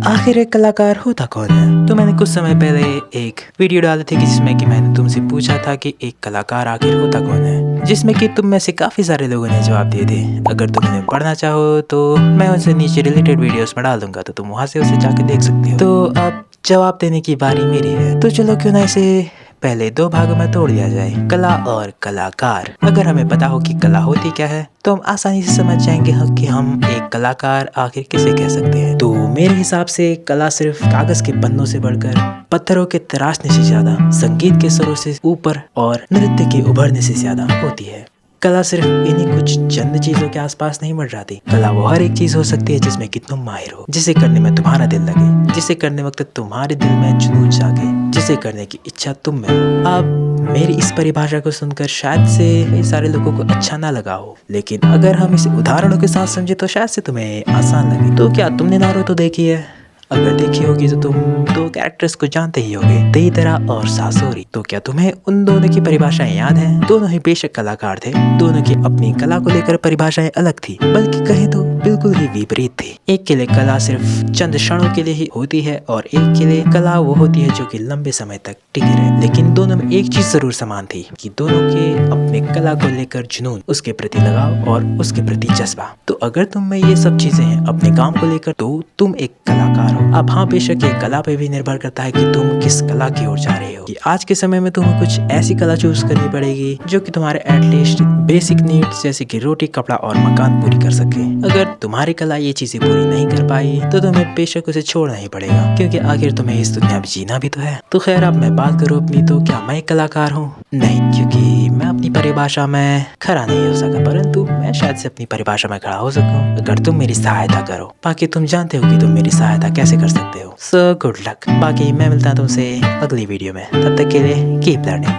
आखिर एक कलाकार होता कौन है? तो मैंने कुछ समय पहले एक वीडियो डाली थी जिसमें कि मैंने तुमसे पूछा था कि एक कलाकार आखिर होता कौन है, जिसमें कि तुम में से काफ़ी सारे लोगों ने जवाब दिए थे। अगर तुम उन्हें पढ़ना चाहो तो मैं उनसे नीचे रिलेटेड वीडियोस में डाल दूंगा, तो तुम वहाँ से उसे जाके देख सकते हो। तो अब जवाब देने की बारी मेरी है, तो चलो क्यों ना इसे पहले दो भागों में तोड़ दिया जाए, कला और कलाकार। अगर हमें पता हो कि कला होती क्या है तो हम आसानी से समझ जाएंगे कि हम एक कलाकार आखिर किसे कह सकते हैं। तो मेरे हिसाब से कला सिर्फ कागज के पन्नों से बढ़कर, पत्थरों के तराशने से ज्यादा, संगीत के सुरों से ऊपर और नृत्य के उभरने से ज्यादा होती है। कला सिर्फ इन्हीं कुछ चंद चीजों के आसपास नहीं बढ़ जाती। कला वो हर एक चीज हो सकती है जिसमें कि तुम माहिर हो, जिसे करने में तुम्हारा दिल लगे, जिसे करने वक्त तुम्हारे दिल में जुनून जागे, जिसे करने की इच्छा तुम में हो। अब मेरी इस परिभाषा को सुनकर शायद से कई सारे लोगों को अच्छा ना लगा हो, लेकिन अगर हम इसे उदाहरणों के साथ समझे तो शायद से तुम्हें आसान लगे। तो क्या तुमने नारुतो देखी है? अगर देखी होगी तो तुम दो कैरेक्टर्स को जानते ही होगे, देइतरा और सासोरी। तो क्या तुम्हें उन दोनों की परिभाषाएं याद हैं? दोनों ही बेशक कलाकार थे, दोनों की अपनी कला को लेकर परिभाषाएं अलग थी, बल्कि कहें तो बिल्कुल ही विपरीत थी। एक के लिए कला सिर्फ चंद क्षणों के लिए ही होती है और एक के लिए कला वो होती है जो कि लंबे समय तक टिकी रहे। लेकिन दोनों में एक चीज जरूर समान थी कि दोनों के अपने कला को लेकर जुनून, उसके प्रति लगाव और उसके प्रति जज्बा। तो अगर तुम में ये सब चीजें हैं अपने काम को लेकर, तो तुम एक कलाकार हो। अब हाँ, बेशक ये कला पे भी निर्भर करता है कि तुम किस कला की ओर जा रहे हो। कि आज के समय में तुम्हें कुछ ऐसी कला चूज करनी पड़ेगी जो कि तुम्हारे एटलीस्ट बेसिक नीड्स जैसे कि रोटी, कपड़ा और मकान पूरी कर सके। अगर तुम्हारी कला ये चीजें पूरी नहीं कर पाई तो तुम्हें बेशक उसे छोड़ना ही पड़ेगा, क्योंकि आखिर तुम्हें इस दुनिया में जीना भी तो है। तो खैर, अब मैं बात करूँ अपनी, तो क्या मैं एक कलाकार हूँ? नहीं, क्योंकि मैं अपनी परिभाषा में खड़ा नहीं हो सका, परंतु मैं शायद से अपनी परिभाषा में खड़ा हो सकूं अगर तुम मेरी सहायता करो। बाकी तुम जानते हो कि तुम मेरी सहायता कैसे कर सकते हो। So good luck. बाकी मैं मिलता हूं तुमसे अगली वीडियो में, तब तक के लिए कीप लर्निंग।